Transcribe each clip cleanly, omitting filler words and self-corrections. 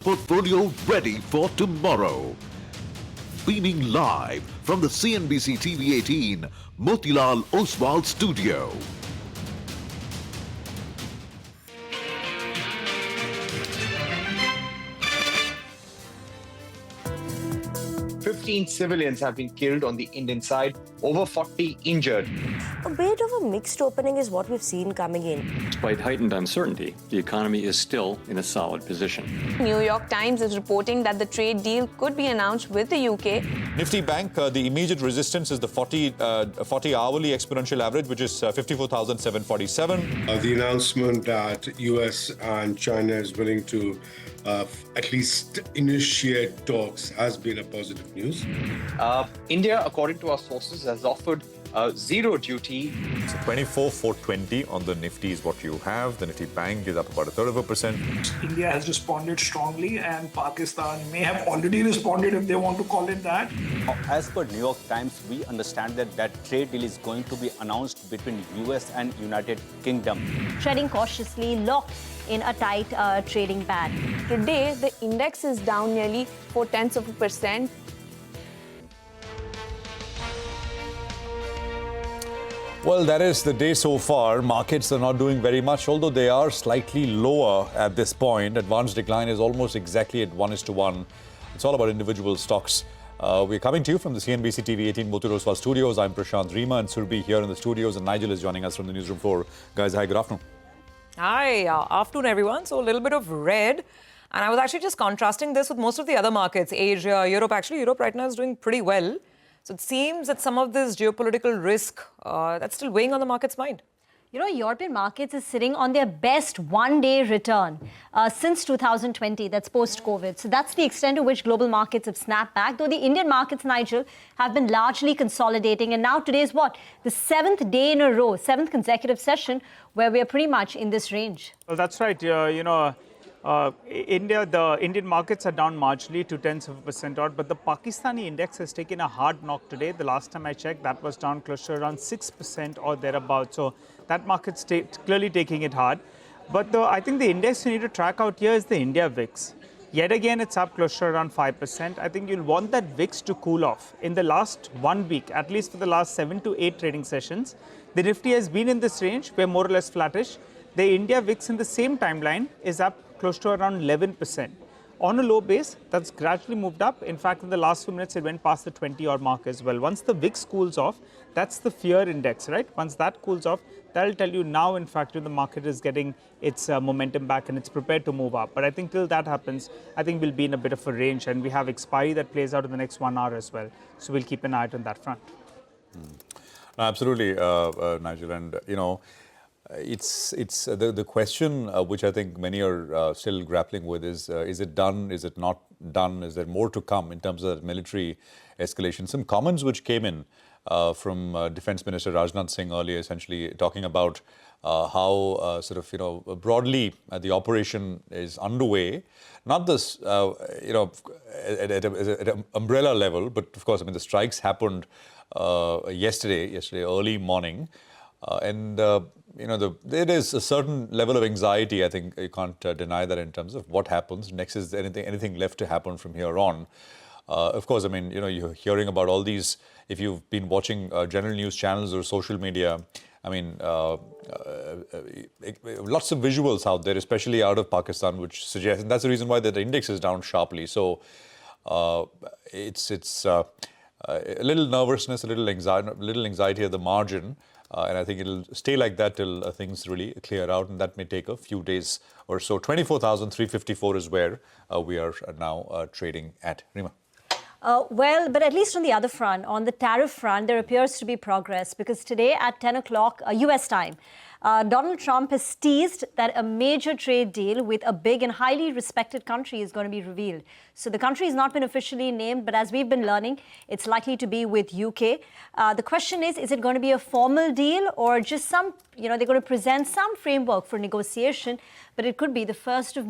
Portfolio ready for tomorrow. Beaming live from the CNBC-TV18 Motilal Oswal studio. 15 civilians have been killed on the Indian side, over 40 injured. A bit of a mixed opening is what we've seen coming in. Despite heightened uncertainty, the economy is still in a solid position. New York Times is reporting that the trade deal could be announced with the UK. Nifty Bank, the immediate resistance is the 40 hourly exponential average, which is 54,747. The announcement that US and China is willing to at least initiate talks has been a positive news. India, according to our sources, has offered zero duty. So 24,420 on the Nifty is what you have. The Nifty Bank is up about 1/3%. India has responded strongly, and Pakistan may have already responded, if they want to call it that. As per New York Times, we understand that trade deal is going to be announced between US and United Kingdom. Treading cautiously, locked in a tight trading band. Today, the index is down nearly 0.4%. Well, that is the day so far. Markets are not doing very much, although they are slightly lower at this point. Advanced decline is almost exactly at 1:1. It's all about individual stocks. We're coming to you from the CNBC TV18 Motilal Oswal studios. I'm Prashant Rima and Surbi here in the studios, and Nigel is joining us from the newsroom floor. Guys, hi, good afternoon. Hi, afternoon everyone. So a little bit of red. And I was actually just contrasting this with most of the other markets, Asia, Europe. Actually, Europe right now is doing pretty well. So it seems that some of this geopolitical risk, that's still weighing on the market's mind. You know, European markets is sitting on their best one-day return since 2020, that's post-COVID. So that's the extent to which global markets have snapped back, though the Indian markets, Nigel, have been largely consolidating. And now today is what? The seventh day in a row, seventh consecutive session where we are pretty much in this range. Well, that's right. The Indian markets are down marginally, 0.2% odd, but the Pakistani index has taken a hard knock today. The last time I checked, that was down close to around 6% or thereabouts. So that market's clearly taking it hard. But I think the index you need to track out here is the India VIX. Yet again, it's up close to around 5%. I think you'll want that VIX to cool off. In the last 1 week, at least for the last 7 to 8 trading sessions, the Nifty has been in this range. We're more or less flattish. The India VIX in the same timeline is up close to around 11%. On a low base, that's gradually moved up. In fact, in the last few minutes, it went past the 20-odd mark as well. Once the VIX cools off, that's the fear index, right? Once that cools off, that'll tell you now, in fact, the market is getting its momentum back and it's prepared to move up. But I think till that happens, I think we'll be in a bit of a range, and we have expiry that plays out in the next 1 hour as well. So we'll keep an eye out on that front. Absolutely, Nigel. And, it's the question which I think many are still grappling with is it done? Is it not done? Is there more to come in terms of military escalation? Some comments which came in from Defense Minister Rajnath Singh earlier, essentially talking about how broadly the operation is underway. Not this, at an umbrella level, but of course, the strikes happened yesterday early morning. There is a certain level of anxiety. I think you can't deny that in terms of what happens next. Is there anything left to happen from here on? Of course, you're hearing about all these. If you've been watching general news channels or social media, lots of visuals out there, especially out of Pakistan, which suggest, and that's the reason why the index is down sharply. So it's a little nervousness, a little anxiety at the margin. And I think it'll stay like that till things really clear out, and that may take a few days or so. 24,354 is where we are now trading at. Rima. Well, but at least on the other front, on the tariff front, there appears to be progress, because today at 10 o'clock US time, Donald Trump has teased that a major trade deal with a big and highly respected country is going to be revealed. So the country has not been officially named, but as we've been learning, it's likely to be with UK. The question is it going to be a formal deal or just some, they're going to present some framework for negotiation? but it could be the first of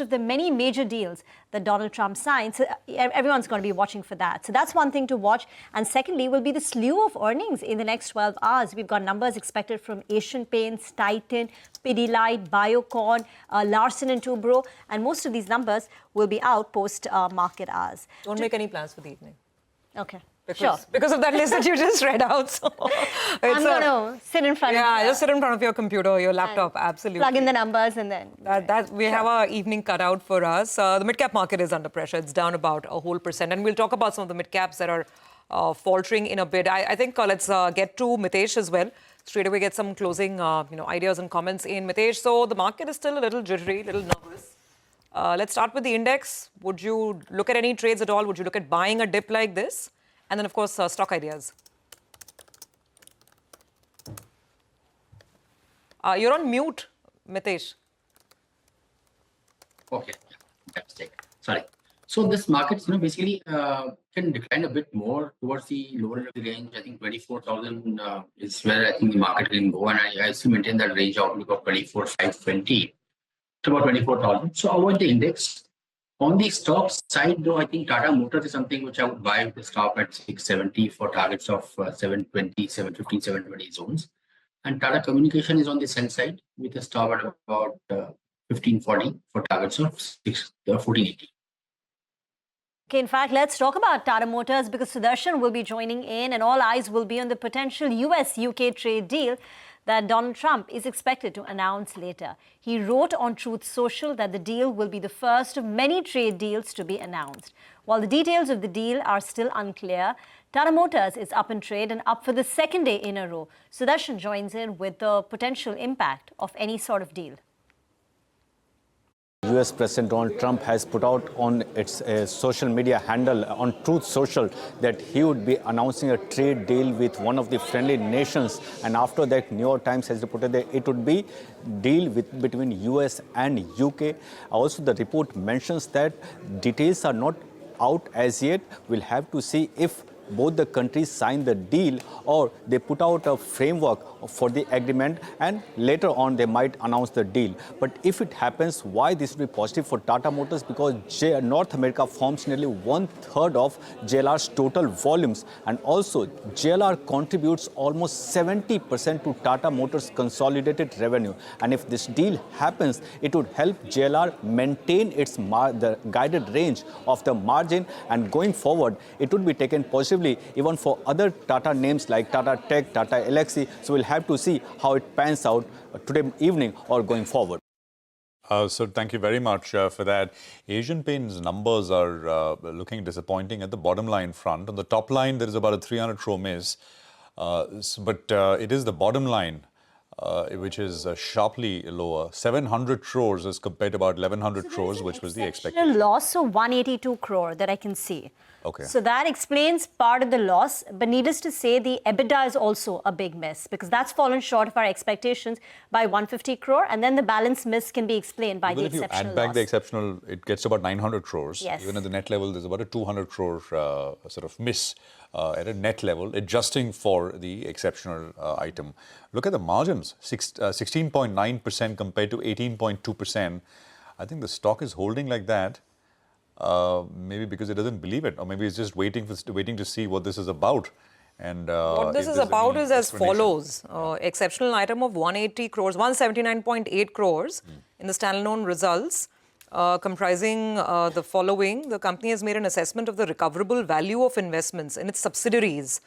the many major deals that Donald Trump signed. So everyone's going to be watching for that. So that's one thing to watch. And secondly, will be the slew of earnings in the next 12 hours. We've got numbers expected from Asian Paints, Titan, Pidilite, Biocon, Larsen & Toubro, and most of these numbers will be out post market hours. Don't make any plans for the evening. Okay. Because of that list that you just read out. So I'm going to sit in front of just sit in front of your computer, your laptop, absolutely. Plug in the numbers and then... We have our evening cut out for us. The mid-cap market is under pressure. It's down about a whole %. And we'll talk about some of the mid-caps that are faltering in a bit. I think let's get to Mitesh as well. Straight away get some closing ideas and comments in. Mitesh, so the market is still a little jittery, a little nervous. Let's start with the index. Would you look at any trades at all? Would you look at buying a dip like this? And then, of course, stock ideas. You're on mute, Mitesh. Okay, sorry. So this market, basically can decline a bit more towards the lower end of the range. I think 24,000 is where I think the market can go, and I still maintain that range outlook of 24,520 to about 24,000. So avoid the index. On the stock side, though, I think Tata Motors is something which I would buy with the stop at 670 for targets of 720, 715, 720 zones. And Tata Communication is on the sell side with a stop at about 1540 for targets of 1480. Okay, in fact, let's talk about Tata Motors because Sudarshan will be joining in and all eyes will be on the potential US-UK trade deal that Donald Trump is expected to announce later. He wrote on Truth Social that the deal will be the first of many trade deals to be announced. While the details of the deal are still unclear, Tata Motors is up in trade and up for the second day in a row. Sudarshan joins in with the potential impact of any sort of deal. US President Donald Trump has put out on its social media handle on Truth Social that he would be announcing a trade deal with one of the friendly nations. And after that, New York Times has reported that it would be deal between US and UK. Also, the report mentions that details are not out as yet. We'll have to see if both the countries sign the deal or they put out a framework for the agreement and later on they might announce the deal. But if it happens, why this would be positive for Tata Motors? Because North America forms nearly 1/3 of JLR's total volumes, and also JLR contributes almost 70% to Tata Motors' consolidated revenue. And if this deal happens, it would help JLR maintain its the guided range of the margin, and going forward, it would be taken positively even for other Tata names like Tata Tech, Tata Elxsi. So we'll have to see how it pans out today evening or going forward. So thank you very much for that. Asian Paints numbers are looking disappointing at the bottom line front. On the top line, there is about a 300 crore miss, but it is the bottom line which is sharply lower. 700 crores as compared to about 1,100 crores, which was the expectation. Loss of 182 crore that I can see. Okay. So that explains part of the loss, but needless to say, the EBITDA is also a big miss because that's fallen short of our expectations by 150 crore, and then the balance miss can be explained by the exceptional loss. If you add back the exceptional, it gets to about 900 crores. Yes. Even at the net level, there's about a 200 crore sort of miss at a net level, adjusting for the exceptional item. Look at the margins, 16.9% compared to 18.2%. I think the stock is holding like that. Maybe because it doesn't believe it, or maybe it's just waiting to see what this is about. And what this is about is as follows: exceptional item of 180 crores, 179.8 crores in the standalone results, comprising the following. The company has made an assessment of the recoverable value of investments in its subsidiaries.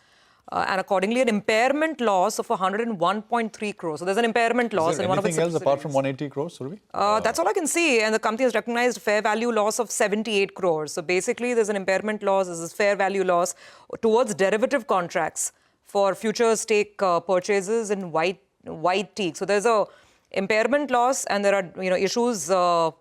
And accordingly, an impairment loss of 101.3 crores. So there's an impairment loss in one of its subsidiaries. Anything else apart from 180 crores, Surabhi? That's all I can see. And the company has recognized fair value loss of 78 crores. So basically, there's an impairment loss, there's a fair value loss towards derivative contracts for future stake purchases in white teak. So there's a impairment loss, and there are issues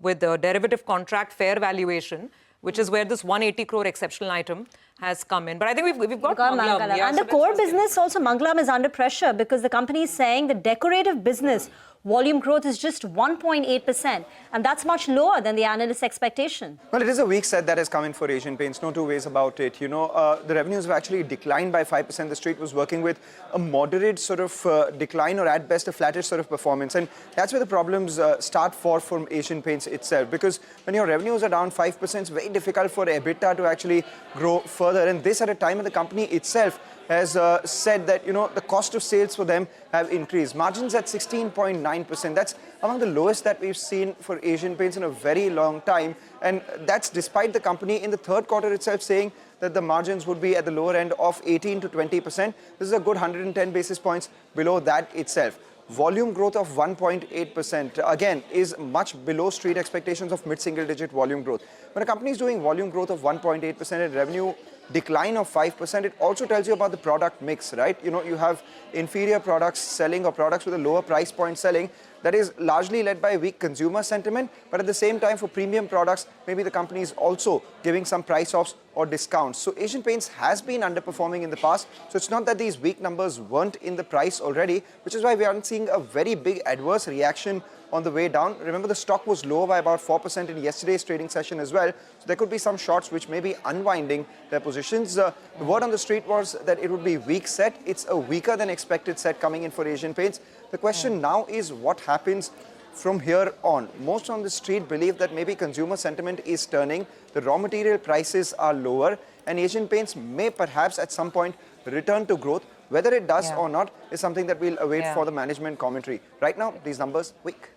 with the derivative contract fair valuation, which is where this 180 crore exceptional item has come in. But I think we've got Manglam. Yeah, and the core business also, Manglam, is under pressure because the company is saying the decorative business volume growth is just 1.8%, and that's much lower than the analysts' expectation. Well, it is a weak set that has come in for Asian Paints, no two ways about it. You know, the revenues have actually declined by 5%. The street was working with a moderate sort of decline, or at best a flattish sort of performance. And that's where the problems start from Asian Paints itself. Because when your revenues are down 5%, it's very difficult for EBITDA to actually grow further. And this at a time when the company itself has said that, you know, the cost of sales for them have increased. Margins at 16.9%. That's among the lowest that we've seen for Asian Paints in a very long time. And that's despite the company in the third quarter itself saying that the margins would be at the lower end of 18 to 20%. This is a good 110 basis points below that itself. Volume growth of 1.8%, again, is much below street expectations of mid-single digit volume growth. When a company is doing volume growth of 1.8% and revenue decline of 5%, it also tells you about the product mix, right? You know, you have inferior products selling, or products with a lower price point selling. That is largely led by weak consumer sentiment, but at the same time for premium products, maybe the company is also giving some price offs or discounts. So Asian Paints has been underperforming in the past. So it's not that these weak numbers weren't in the price already, which is why we aren't seeing a very big adverse reaction on the way down. Remember, the stock was lower by about 4% in yesterday's trading session as well. So there could be some shorts which may be unwinding their positions. The word on the street was that it would be weak set. It's a weaker than expected set coming in for Asian Paints. The question now is what happens from here on. Most on the street believe that maybe consumer sentiment is turning, the raw material prices are lower, and Asian Paints may perhaps at some point return to growth. Whether it does or not is something that we'll await for the management commentary. Right now, these numbers weak.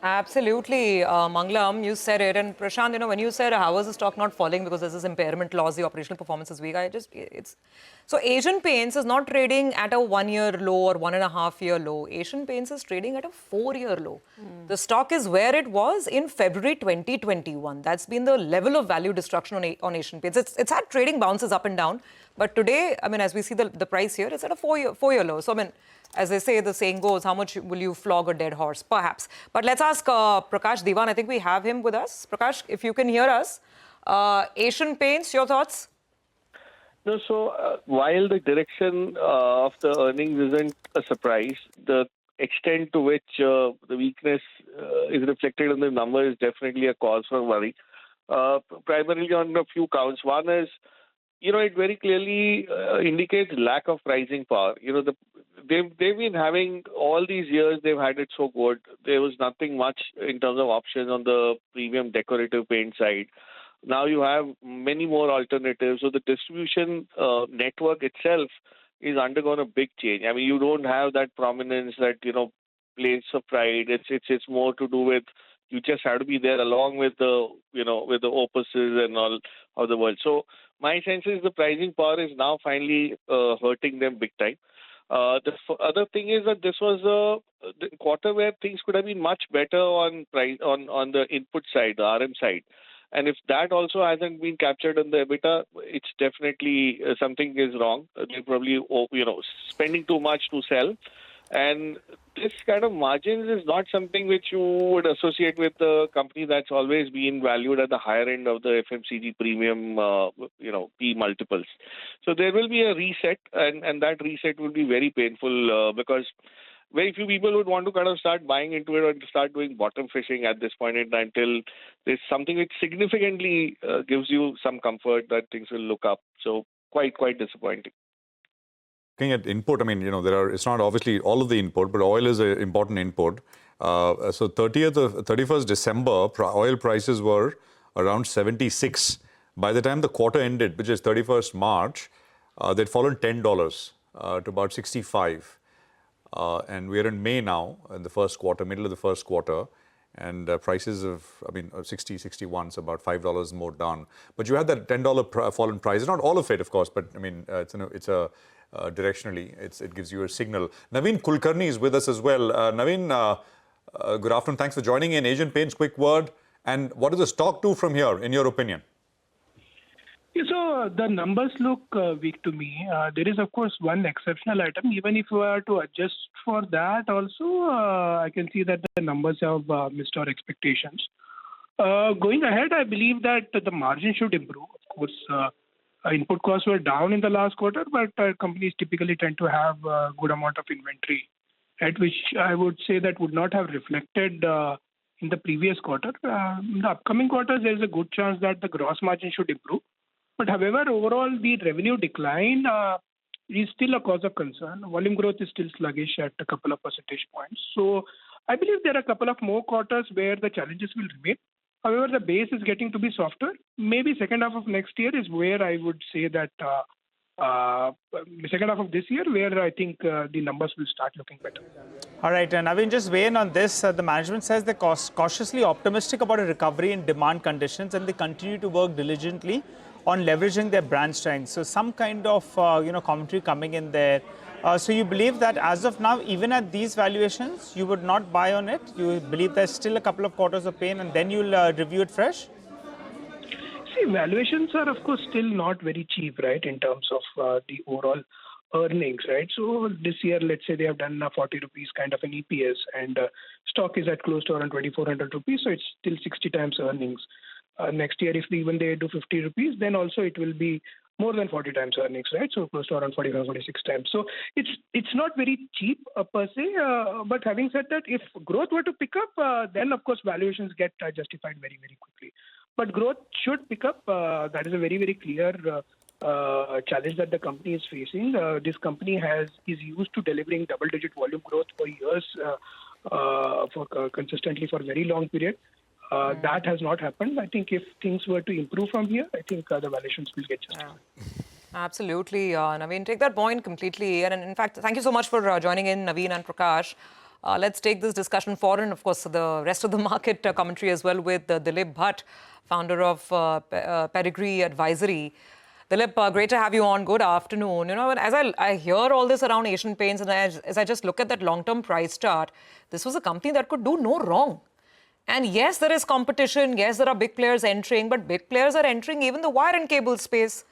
Absolutely, Mangalam, you said it. And Prashant, you know, when you said how is the stock not falling because there's this impairment loss, the operational performance is weak, So Asian Paints is not trading at a 1-year low or 1.5-year low. Asian Paints is trading at a 4-year low. The stock is where it was in February 2021. That's been the level of value destruction on Asian Paints. It's had trading bounces up and down. But today, I mean, as we see the price here, it's at a 4-year low. So, I mean, as they say, the saying goes, how much will you flog a dead horse? Perhaps. But let's ask Prakash Diwan. I think we have him with us. Prakash, if you can hear us. Asian Paints, your thoughts? No, so while the direction of the earnings isn't a surprise, the extent to which the weakness is reflected in the number is definitely a cause for worry. Primarily on a few counts. One is, you know, it very clearly indicates lack of pricing power. You know, they've been having all these years, they've had it so good. There was nothing much in terms of options on the premium decorative paint side. Now you have many more alternatives. So the distribution network itself is undergone a big change. I mean, you don't have that prominence, that, you know, place of pride. It's more to do with you just have to be there along with the, you know, with the opuses and all of the world. So my sense is the pricing power is now finally hurting them big time. The other thing is that this was the quarter where things could have been much better on price on the input side, the RM side. And if that also hasn't been captured in the EBITDA, it's definitely something is wrong. They're probably, you know, spending too much to sell. And this kind of margins is not something which you would associate with a company that's always been valued at the higher end of the FMCG premium, you know, P multiples. So there will be a reset, and that reset will be very painful because very few people would want to kind of start buying into it and start doing bottom fishing at this point in time until there's something which significantly gives you some comfort that things will look up. So quite disappointing. Looking at input, I mean, you know, it's not obviously all of the input, but oil is an important input. So 31st December, oil prices were around 76. By the time the quarter ended, which is 31st March, they'd fallen $10 to about 65. And we're in May now, in the first quarter, middle of the first quarter. And prices of, I mean, 60, 61, so about $5 more down. But you had that $10 fall in price. Not all of it, of course, but I mean, directionally, it gives you a signal. Naveen Kulkarni is with us as well. Naveen, good afternoon. Thanks for joining in. Asian Paints, quick word. And what does the stock do from here, in your opinion? So the numbers look weak to me. There is, of course, one exceptional item. Even if we were to adjust for that also, I can see that the numbers have missed our expectations. Going ahead, I believe that the margin should improve. Of course, input costs were down in the last quarter, but companies typically tend to have a good amount of inventory at which I would say that would not have reflected in the previous quarter. In the upcoming quarters, there is a good chance that the gross margin should improve. But however, overall, the revenue decline is still a cause of concern. Volume growth is still sluggish at a couple of percentage points. So I believe there are a couple of more quarters where the challenges will remain. However, the base is getting to be softer. Maybe second half of next year is where I would say that second half of this year where I think the numbers will start looking better. All right, and Naveen, just weigh in on this. The management says they're cautiously optimistic about a recovery in demand conditions, and they continue to work diligently on leveraging their brand strength. So some kind of commentary coming in there. So you believe that as of now, even at these valuations, you would not buy on it? You believe there's still a couple of quarters of pain and then you'll review it fresh? See, valuations are, of course, still not very cheap, right, in terms of the overall earnings, right? So this year, let's say they have done 40 rupees kind of an EPS, and stock is at close to around 2,400 rupees, so it's still 60 times earnings. Next year, if even they do 50 rupees, then also it will be more than 40 times earnings, right? So close to around 45, 46 times. So it's not very cheap per se. But having said that, if growth were to pick up, then of course valuations get justified very, very quickly. But growth should pick up. That is a very, very clear challenge that the company is facing. This company is used to delivering double-digit volume growth for years, consistently for a very long period. That has not happened. I think if things were to improve from here, I think the valuations will get justified. Yeah. Absolutely, Naveen. Take that point completely. And in fact, thank you so much for joining in, Naveen and Prakash. Let's take this discussion forward, and of course, the rest of the market commentary as well with Dilip Bhatt, founder of Pedigree Advisory. Dilip, great to have you on. Good afternoon. You know, as I hear all this around Asian Paints, and as I just look at that long-term price chart, this was a company that could do no wrong. And yes, there is competition. Yes, there are big players entering, but big players are entering even the wire and cable space.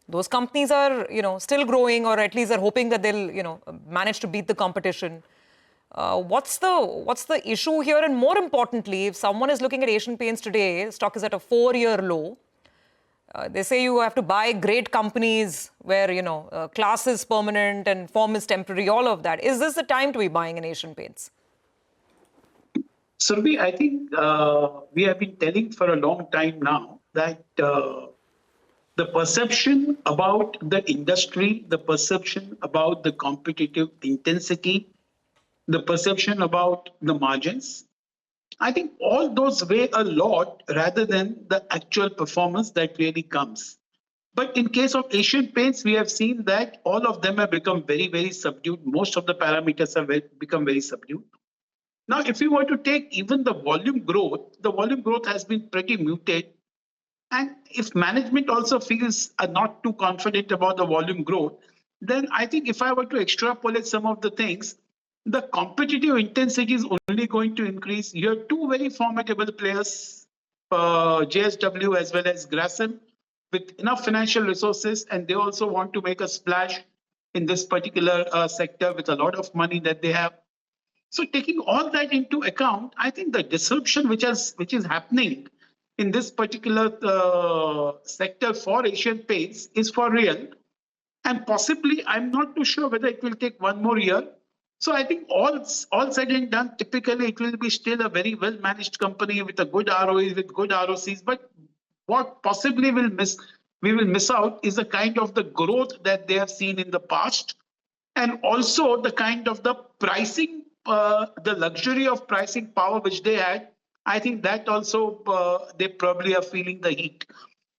Those companies are, still growing, or at least are hoping that they'll, manage to beat the competition. What's the issue here? And more importantly, if someone is looking at Asian Paints today, stock is at a 4-year low. They say you have to buy great companies where, class is permanent and form is temporary, all of that. Is this the time to be buying in Asian Paints? Surabhi, I think we have been telling for a long time now that the perception about the industry, the perception about the competitive intensity, the perception about the margins, I think all those weigh a lot rather than the actual performance that really comes. But in case of Asian Paints, we have seen that all of them have become very, very subdued. Most of the parameters have become very subdued. Now, if you were to take even the volume growth has been pretty muted. And if management also feels not too confident about the volume growth, then I think if I were to extrapolate some of the things, the competitive intensity is only going to increase. You have two very formidable players, JSW as well as Grasim, with enough financial resources, and they also want to make a splash in this particular sector with a lot of money that they have. So taking all that into account, I think the disruption which is happening in this particular sector for Asian Paints is for real. And possibly, I'm not too sure whether it will take one more year. So I think all said and done, typically it will be still a very well-managed company with a good ROE, with good ROCs. But what possibly we will miss out is the kind of the growth that they have seen in the past, and also the kind of the pricing, the luxury of pricing power which they had. I think that also they probably are feeling the heat.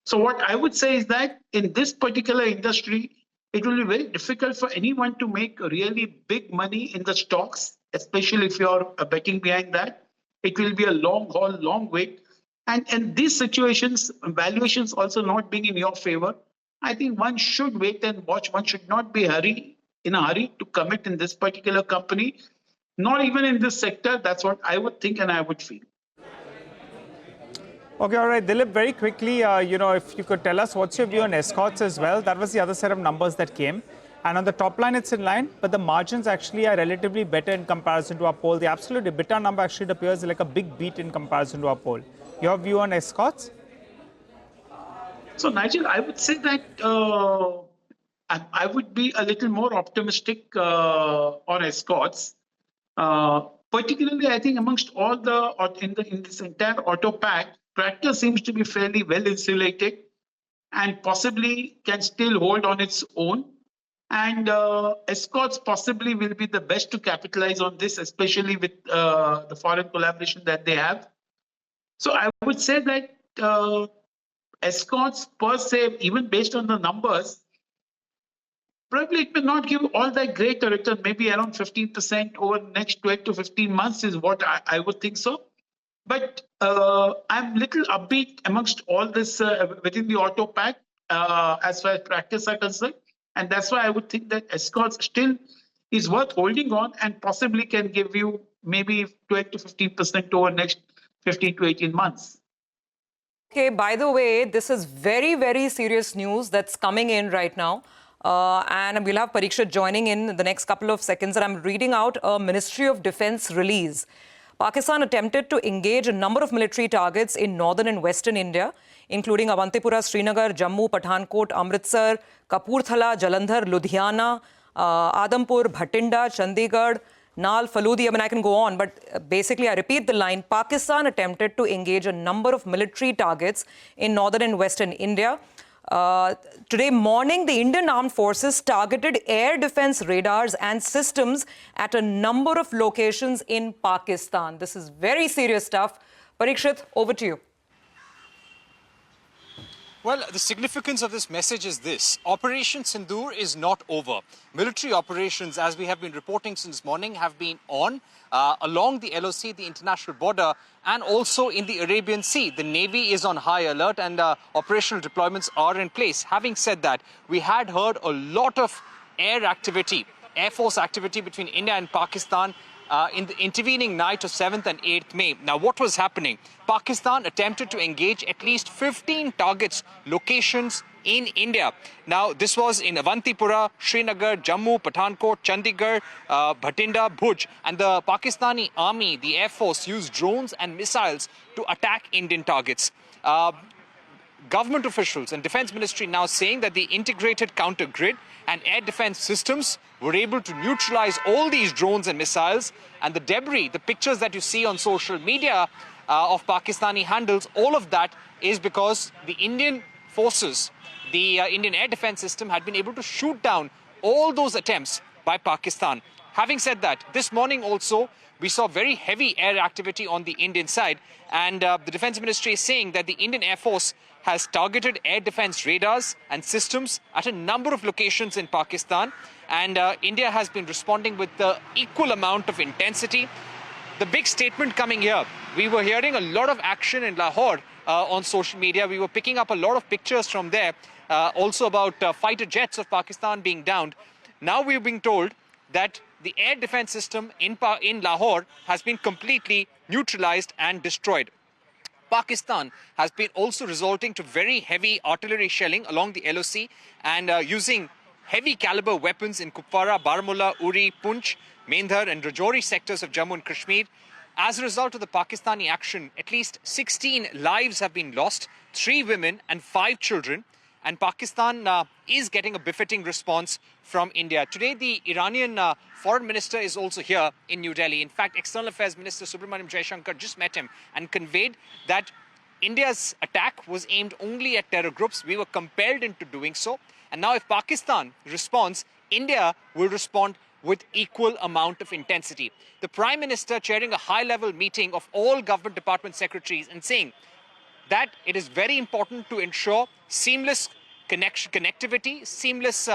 So what I would say is that in this particular industry, it will be very difficult for anyone to make really big money in the stocks, especially if you're betting behind that. It will be a long haul, long wait. And in these situations, valuations also not being in your favor, I think one should wait and watch. One should not be in a hurry to commit in this particular company, not even in this sector. That's what I would think and I would feel. Okay, all right, Dilip, very quickly, if you could tell us what's your view on escorts as well. That was the other set of numbers that came. And on the top line, it's in line, but the margins actually are relatively better in comparison to our poll. The absolute EBITDA number actually appears like a big beat in comparison to our poll. Your view on escorts? So, Nigel, I would say that I would be a little more optimistic on escorts. Particularly, I think amongst all in this entire auto pack, tractor seems to be fairly well insulated and possibly can still hold on its own. And escorts possibly will be the best to capitalize on this, especially with the foreign collaboration that they have. So I would say that escorts per se, even based on the numbers, probably it may not give all that great a return, maybe around 15% over the next 12 to 15 months is what I would think so. But I'm little upbeat amongst all this within the auto pack as far as practice are concerned. And that's why I would think that escorts still is worth holding on and possibly can give you maybe 12 to 15% over the next 15 to 18 months. Okay, by the way, this is very, very serious news that's coming in right now. And we'll have Parikshit joining in the next couple of seconds. And I'm reading out a Ministry of Defense release. Pakistan attempted to engage a number of military targets in northern and western India, including Avantipura, Srinagar, Jammu, Pathankot, Amritsar, Kapurthala, Jalandhar, Ludhiana, Adampur, Bhatinda, Chandigarh, Nal, Faludi. I mean, I can go on, but basically I repeat the line. Pakistan attempted to engage a number of military targets in northern and western India. Today morning, the Indian Armed Forces targeted air defense radars and systems at a number of locations in Pakistan. This is very serious stuff. Parikshit, over to you. Well, the significance of this message is this. Operation Sindoor is not over. Military operations, as we have been reporting since morning, have been on along the LOC, the international border, and also in the Arabian Sea. The Navy is on high alert and operational deployments are in place. Having said that, we had heard a lot of air activity, Air Force activity between India and Pakistan in the intervening night of 7th and 8th May. Now, what was happening? Pakistan attempted to engage at least 15 targets, locations in India. Now, this was in Avantipura, Srinagar, Jammu, Pathankot, Chandigarh, Bhatinda, Bhuj. And the Pakistani army, the Air Force, used drones and missiles to attack Indian targets. Government officials and Defense Ministry now saying that the integrated counter grid and air defense systems were able to neutralize all these drones and missiles, and the debris, the pictures that you see on social media of Pakistani handles, all of that is because the Indian forces, the Indian air defense system had been able to shoot down all those attempts by Pakistan. Having said that, this morning also, we saw very heavy air activity on the Indian side, and the Defense Ministry is saying that the Indian Air Force has targeted air defense radars and systems at a number of locations in Pakistan, and India has been responding with the equal amount of intensity. The big statement coming here, we were hearing a lot of action in Lahore on social media. We were picking up a lot of pictures from there, also about fighter jets of Pakistan being downed. Now we're being told that the air defense system in Lahore has been completely neutralized and destroyed. Pakistan has been also resorting to very heavy artillery shelling along the LOC and using heavy caliber weapons in Kupwara, Baramulla, Uri, Punch, Mendhar and Rajouri sectors of Jammu and Kashmir. As a result of the Pakistani action, at least 16 lives have been lost, 3 women and 5 children. And Pakistan is getting a befitting response from India. Today, the Iranian foreign minister is also here in New Delhi. In fact, External Affairs Minister Subramaniam Jaishankar just met him and conveyed that India's attack was aimed only at terror groups. We were compelled into doing so. And now if Pakistan responds, India will respond with equal amount of intensity. The Prime Minister chairing a high-level meeting of all government department secretaries and saying that it is very important to ensure seamless connectivity, seamless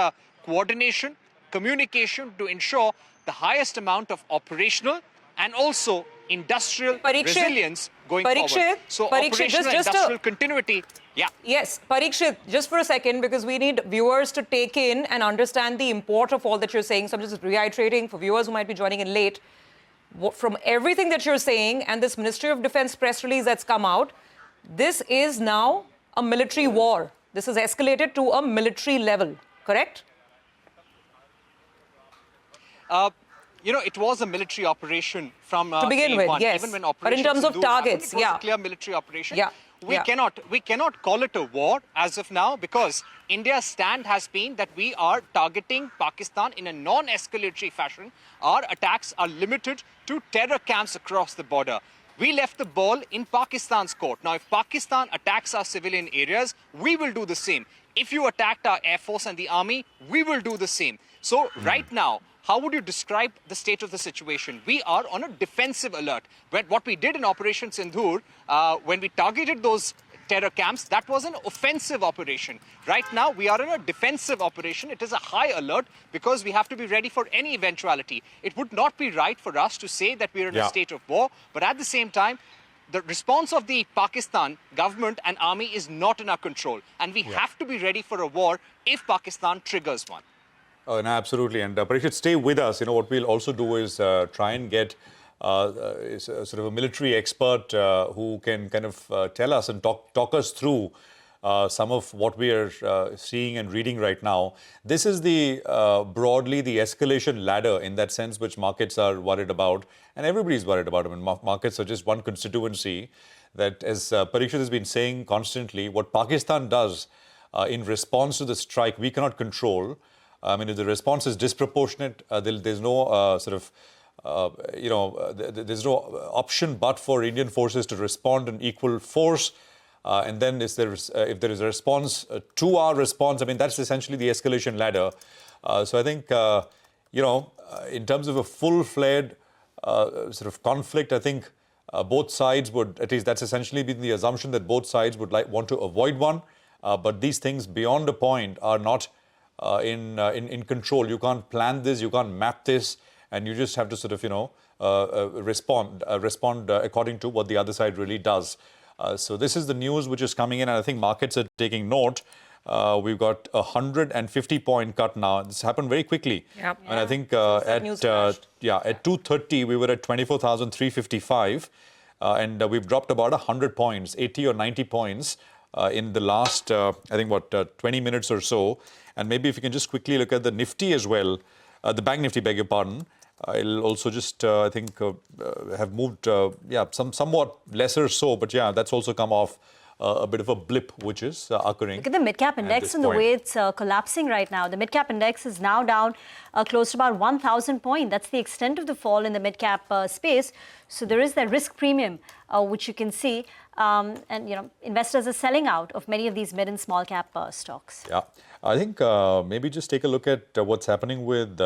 coordination, communication to ensure the highest amount of operational and also industrial resilience going forward. So operational and industrial continuity. Yeah. Yes, Parikshit, just for a second, because we need viewers to take in and understand the import of all that you're saying. So I'm just reiterating for viewers who might be joining in late. From everything that you're saying and this Ministry of Defense press release that's come out, this is now a military war. This has escalated to a military level, correct? You know, it was a military operation from to begin with, yes. Even when but in terms of targets, it was a clear military operation. Yeah. we cannot call it a war as of now, because India's stand has been that we are targeting Pakistan in a non-escalatory fashion. Our attacks are limited to terror camps across the border. We left the ball in Pakistan's court. Now, if Pakistan attacks our civilian areas, we will do the same. If you attacked our Air Force and the Army, we will do the same. So right now, how would you describe the state of the situation? We are on a defensive alert. What we did in Operation Sindoor, when we targeted those terror camps, that was an offensive operation. Right now, we are in a defensive operation. It is a high alert because we have to be ready for any eventuality. It would not be right for us to say that we are in a state of war, but at the same time, the response of the Pakistan government and army is not in our control. And we have to be ready for a war if Pakistan triggers one. No, absolutely. And Parikshit, stay with us. You know, what we'll also do is try and get sort of a military expert who can kind of tell us and talk us through some of what we are seeing and reading right now. This is the broadly the escalation ladder in that sense, which markets are worried about, and everybody's worried about. I mean, markets are just one constituency that, as Parikshit has been saying constantly, what Pakistan does in response to the strike, we cannot control. I mean, if the response is disproportionate, there's no there's no option but for Indian forces to respond in equal force. And then if there is a response to our response, I mean, that's essentially the escalation ladder. So I think, in terms of a full-fledged sort of conflict, I think both sides would, at least that's essentially been the assumption, that both sides would want to avoid one. But these things beyond a point are not in control. You can't plan this, you can't map this, and you just have to sort of, respond according to what the other side really does. So this is the news which is coming in, and I think markets are taking note. We've got a 150-point cut now. This happened very quickly. Yep. And I think at 2:30 we were at 24,355, and we've dropped about 100 points, 80 or 90 points in the last, 20 minutes or so. And maybe if you can just quickly look at the Nifty as well, the Bank Nifty, beg your pardon. It'll also just, have moved, somewhat lesser so, but that's also come off a bit of a blip, which is occurring. Look at the mid-cap index and the way it's collapsing right now. The mid-cap index is now down close to about 1,000 points. That's the extent of the fall in the mid-cap space. So there is that risk premium, which you can see. And, investors are selling out of many of these mid and small cap stocks. Yeah, I think maybe just take a look at what's happening with...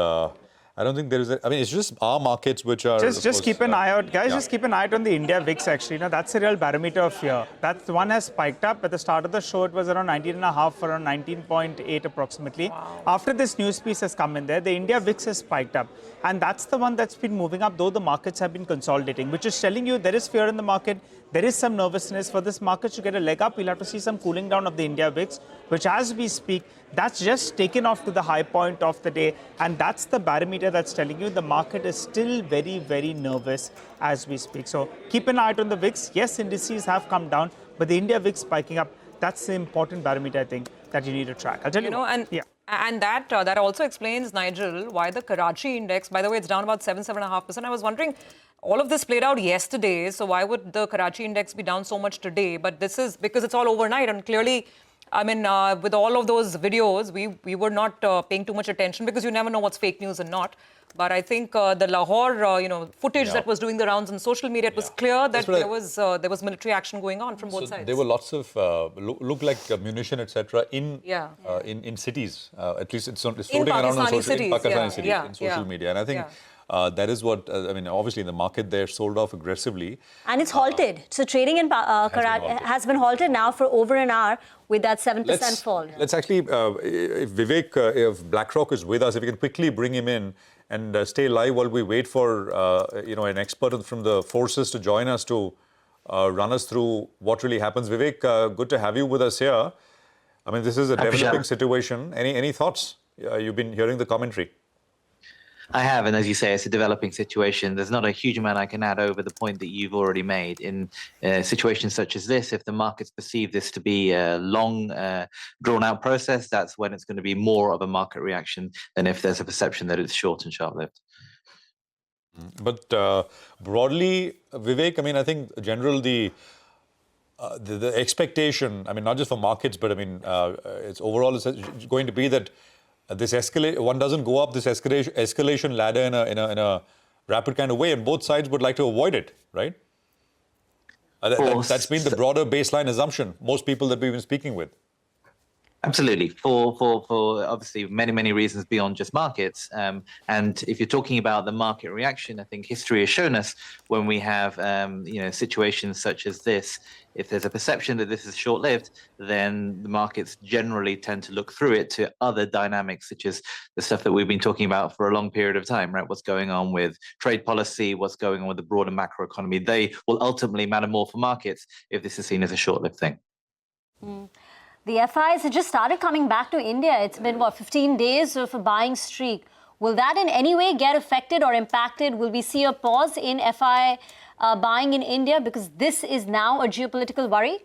I don't think there is it's just our markets which are... Just keep an eye out, guys. Just keep an eye out on the India VIX, actually. That's a real barometer of fear. That one has spiked up. At the start of the show, it was around 19.5, around 19.8 approximately. Wow. After this news piece has come in there, the India VIX has spiked up. And that's the one that's been moving up, though the markets have been consolidating, which is telling you there is fear in the market. There is some nervousness. For this market to get a leg up, we'll have to see some cooling down of the India VIX, which as we speak, that's just taken off to the high point of the day. And that's the barometer that's telling you the market is still very, very nervous as we speak. So keep an eye out on the VIX. Yes, indices have come down, but the India VIX spiking up, that's the important barometer, I think, that you need to track. I'll tell you And that also explains, Nigel, why the Karachi index, by the way, it's down about 7.5%. I was wondering, all of this played out yesterday, so why would the Karachi index be down so much today? But this is because it's all overnight, and clearly, with all of those videos, we were not paying too much attention because you never know what's fake news and not. But I think the Lahore, footage that was doing the rounds on social media, it was clear that there was military action going on from both sides. There were lots of look like munition, etc. in cities. At least it's floating around on social media, and I think. That is what, obviously the market there sold off aggressively. And it's halted. So trading in Karachi has been halted now for over an hour with that 7% fall. Let's actually, if Vivek, if BlackRock is with us, if we can quickly bring him in and stay live while we wait for, an expert from the forces to join us to run us through what really happens. Vivek, good to have you with us here. This is a developing situation. Any thoughts? You've been hearing the commentary. I have, and as you say, it's a developing situation. There's not a huge amount I can add over the point that you've already made. In situations such as this, if the markets perceive this to be a long, drawn-out process, that's when it's going to be more of a market reaction than if there's a perception that it's short and sharp-lived. But broadly, Vivek, I think the expectation, I mean, not just for markets, but I mean, it's overall it's going to be that this one doesn't go up this escalation ladder in a rapid kind of way, and both sides would like to avoid it, right? That's been the broader baseline assumption, most people that we've been speaking with. Absolutely, for obviously many reasons beyond just markets. And if you're talking about the market reaction, I think history has shown us when we have situations such as this, if there's a perception that this is short-lived, then the markets generally tend to look through it to other dynamics, such as the stuff that we've been talking about for a long period of time, right? What's going on with trade policy, what's going on with the broader macroeconomy. They will ultimately matter more for markets if this is seen as a short-lived thing. The FIs have just started coming back to India. It's been, 15 days of a buying streak. Will that in any way get affected or impacted? Will we see a pause in FI buying in India because this is now a geopolitical worry?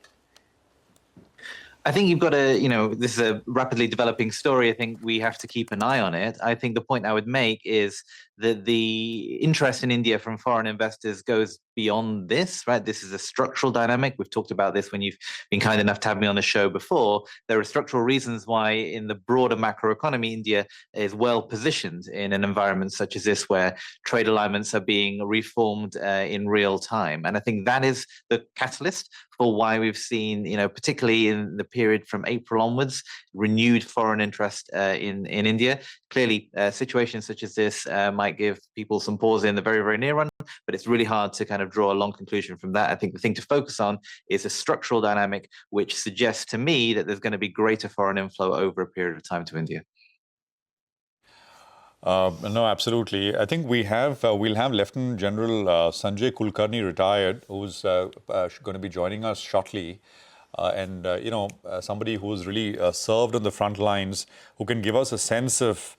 I think you've got to, this is a rapidly developing story. I think we have to keep an eye on it. I think the point I would make is that the interest in India from foreign investors goes beyond this, right? This is a structural dynamic. We've talked about this when you've been kind enough to have me on the show before. There are structural reasons why in the broader macroeconomy, India is well positioned in an environment such as this where trade alignments are being reformed in real time. And I think that is the catalyst for why we've seen, particularly in the period from April onwards, renewed foreign interest in India. Clearly, situations such as this might give people some pause in the very near run, but it's really hard to kind of draw a long conclusion from that. I think the thing to focus on is a structural dynamic which suggests to me that there's going to be greater foreign inflow over a period of time to India. No, absolutely. I think we'll have Lieutenant General Sanjay Kulkarni retired, who's going to be joining us shortly. Somebody who's really served on the front lines, who can give us a sense of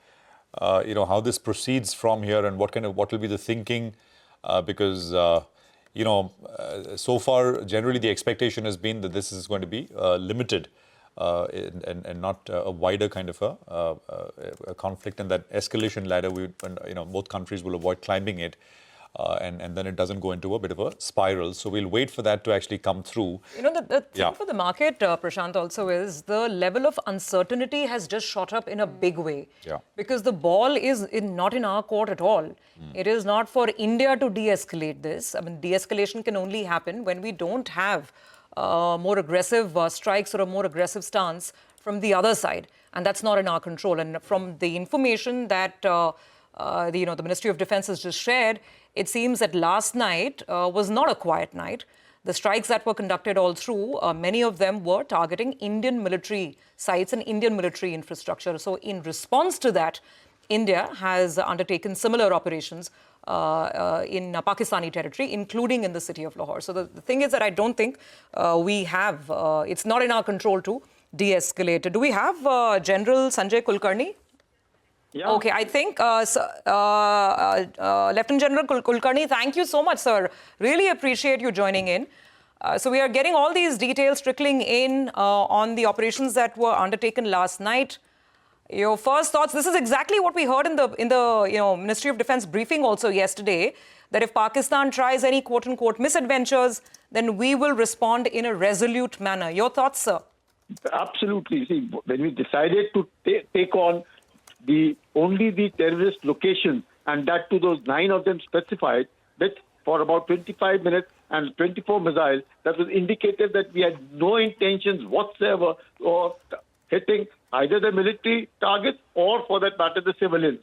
how this proceeds from here and what will be the thinking, because so far generally the expectation has been that this is going to be limited and not a wider kind of a conflict, and that escalation ladder both countries will avoid climbing it. And then it doesn't go into a bit of a spiral. So we'll wait for that to actually come through. The thing for the market, Prashant, also is the level of uncertainty has just shot up in a big way. Yeah. Because the ball is not in our court at all. It is not for India to de-escalate this. I mean, de-escalation can only happen when we don't have more aggressive strikes or a more aggressive stance from the other side. And that's not in our control. And from the information that the Ministry of Defense has just shared, it seems that last night was not a quiet night. The strikes that were conducted all through, many of them were targeting Indian military sites and Indian military infrastructure. So in response to that, India has undertaken similar operations in Pakistani territory, including in the city of Lahore. So the thing is that I don't think we have, it's not in our control to de-escalate. Do we have General Sanjay Kulkarni? Yeah. Okay, I think Lieutenant General Kulkarni, thank you so much, sir. Really appreciate you joining in. So we are getting all these details trickling in on the operations that were undertaken last night. Your first thoughts? This is exactly what we heard in the Ministry of Defense briefing also yesterday, that if Pakistan tries any quote-unquote misadventures, then we will respond in a resolute manner. Your thoughts, sir? Absolutely. See, when we decided to take on only the terrorist locations, and that to those 9 of them specified, that for about 25 minutes and 24 missiles, that was indicated that we had no intentions whatsoever of hitting either the military targets or, for that matter, the civilians.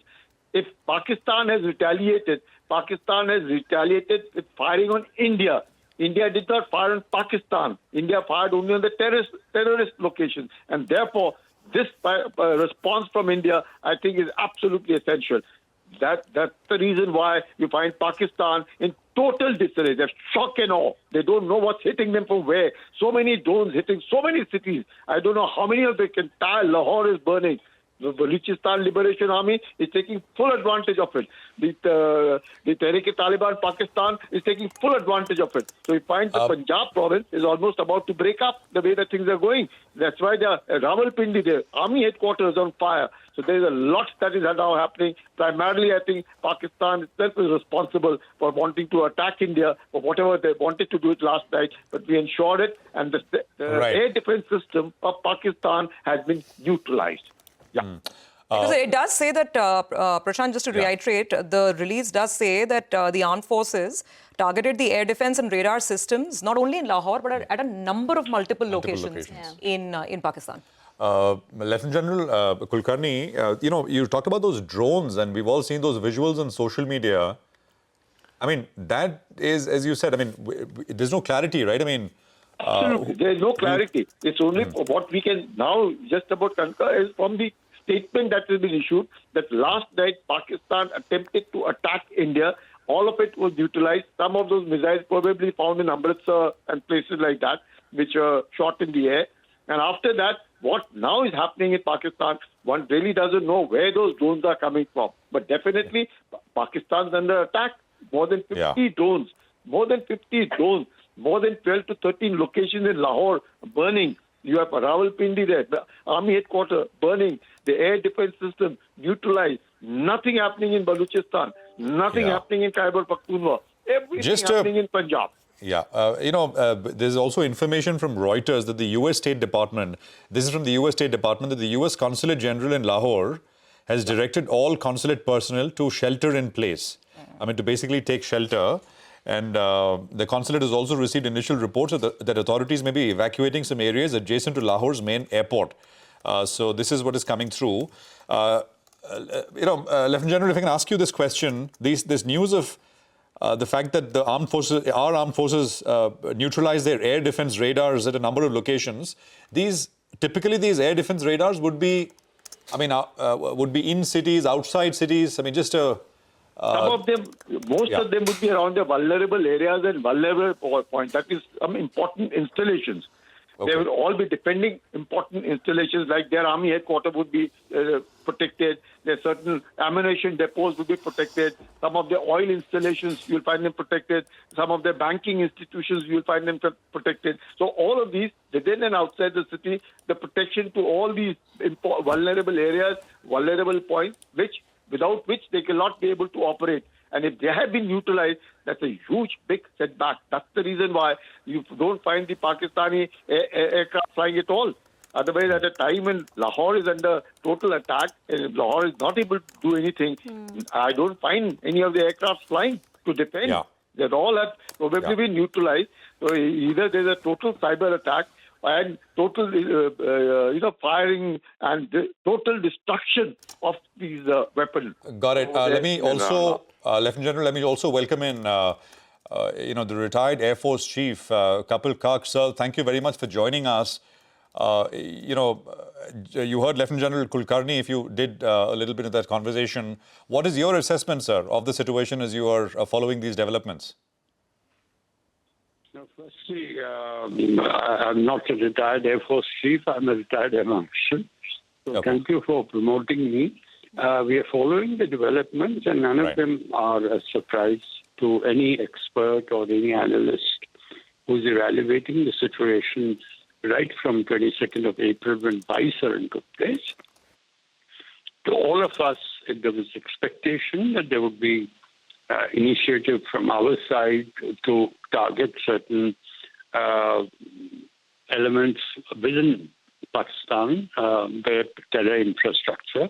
If Pakistan has retaliated with firing on India. India did not fire on Pakistan. India fired only on the terrorist locations. And therefore, this response from India, I think, is absolutely essential. That's the reason why you find Pakistan in total disarray. They're shock and awe. They don't know what's hitting them from where. So many drones hitting so many cities. I don't know how many of the entire Lahore is burning. The Balochistan Liberation Army is taking full advantage of it. The Tehrik-e-Taliban Pakistan is taking full advantage of it. So we find the Punjab province is almost about to break up the way that things are going. That's why Rawalpindi, the army headquarters, is on fire. So there is a lot that is now happening. Primarily, I think Pakistan itself is responsible for wanting to attack India for whatever they wanted to do it last night. But we ensured it, and the air defense system of Pakistan has been neutralized. Yeah. Because it does say that, Prashant, just to reiterate, the release does say that the armed forces targeted the air defense and radar systems, not only in Lahore, but at a number of multiple locations. In Pakistan. Lieutenant General Kulkarni, you talked about those drones, and we've all seen those visuals on social media. I mean, that is, as you said, I mean, there's no clarity, right? I mean, absolutely, there is no clarity. It's only what we can now just about concur is from the statement that has been issued that last night Pakistan attempted to attack India. All of it was neutralized. Some of those missiles probably found in Amritsar and places like that, which are shot in the air. And after that, what now is happening in Pakistan, one really doesn't know where those drones are coming from. But definitely, Pakistan's under attack. More than 50 drones. More than 50 drones. More than 12 to 13 locations in Lahore burning. You have Rawalpindi there, the army headquarters burning, the air defense system neutralized. Nothing happening in Balochistan. Nothing happening in Khyber Pakhtunkhwa. Everything happening in Punjab. Yeah, there's also information from Reuters that the U.S. State Department, this is from the U.S. State Department, that the U.S. Consulate General in Lahore has directed all consulate personnel to shelter in place. I mean, to basically take shelter. And the consulate has also received initial reports that authorities may be evacuating some areas adjacent to Lahore's main airport. So this is what is coming through. Lieutenant General, if I can ask you this question, this news of the fact that the our armed forces neutralize their air defense radars at a number of locations. Typically these air defense radars would be, would be in cities, outside cities. I mean, just a. Some of them, most of them would be around the vulnerable areas and vulnerable points. That is some important installations. They will all be defending important installations, like their army headquarters would be protected. Their certain ammunition depots would be protected. Some of the oil installations, you'll find them protected. Some of the banking institutions, you'll find them protected. So all of these, within and outside the city, the protection to all these vulnerable areas, vulnerable points, without which they cannot be able to operate. And if they have been neutralized, that's a huge, big setback. That's the reason why you don't find the Pakistani aircraft flying at all. Otherwise, at a time when Lahore is under total attack, and Lahore is not able to do anything, I don't find any of the aircraft flying to defend. Yeah. They all have probably been neutralized. So either there's a total cyber attack and total, firing and total destruction of these weapons. Got it. Let me also, Lieutenant General, let me also welcome in, the retired Air Force Chief, Kapil Kark, sir. Thank you very much for joining us. You heard Lieutenant General Kulkarni, if you did a little bit of that conversation. What is your assessment, sir, of the situation as you are following these developments? No, firstly, I'm not a retired Air Force Chief. I'm a retired Air Marshal. So thank you for promoting me. We are following the developments, and none of them are a surprise to any expert or any analyst who's evaluating the situation right from 22nd of April when Viceroy took place. To all of us, there was expectation that there would be initiative from our side to target certain elements within Pakistan where terror infrastructure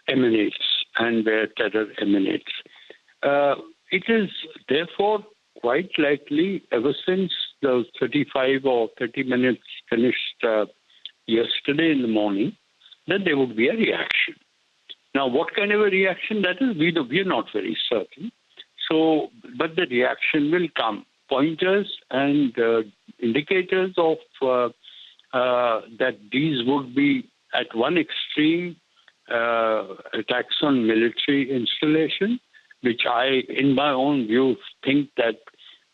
emanates and where terror emanates. It is therefore quite likely, ever since those 35 or 30 minutes finished yesterday in the morning, that there would be a reaction. Now, what kind of a reaction that is, we are not very certain. So, but the reaction will come. Pointers and indicators of that these would be at one extreme attacks on military installation, which I, in my own view, think that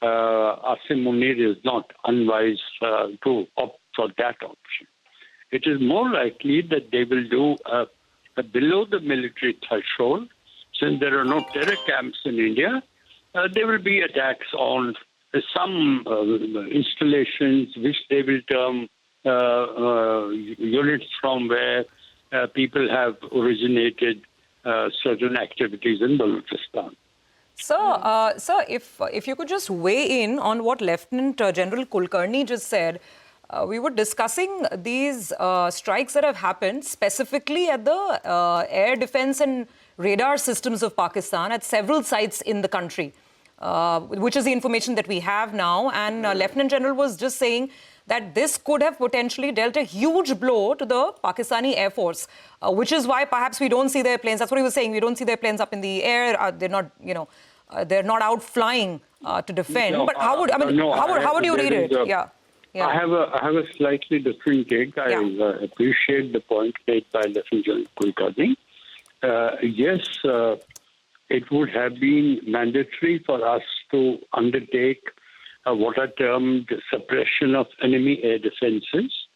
Asim Munir is not unwise to opt for that option. It is more likely that they will do below the military threshold, since there are no terror camps in India, there will be attacks on some installations which they will term units from where people have originated certain activities in Balochistan. Sir, if you could just weigh in on what Lieutenant General Kulkarni just said. We were discussing these strikes that have happened specifically at the air defense and radar systems of Pakistan at several sites in the country, which is the information that we have now. And Lieutenant General was just saying that this could have potentially dealt a huge blow to the Pakistani Air Force, which is why perhaps we don't see their planes. That's what he was saying. We don't see their planes up in the air. They're not, they're not out flying to defend. No, but how would how would you read it? Yeah. I have a slightly different take. I appreciate the point made by Lieutenant General Kulkarni. Yes, it would have been mandatory for us to undertake what are termed suppression of enemy air defenses,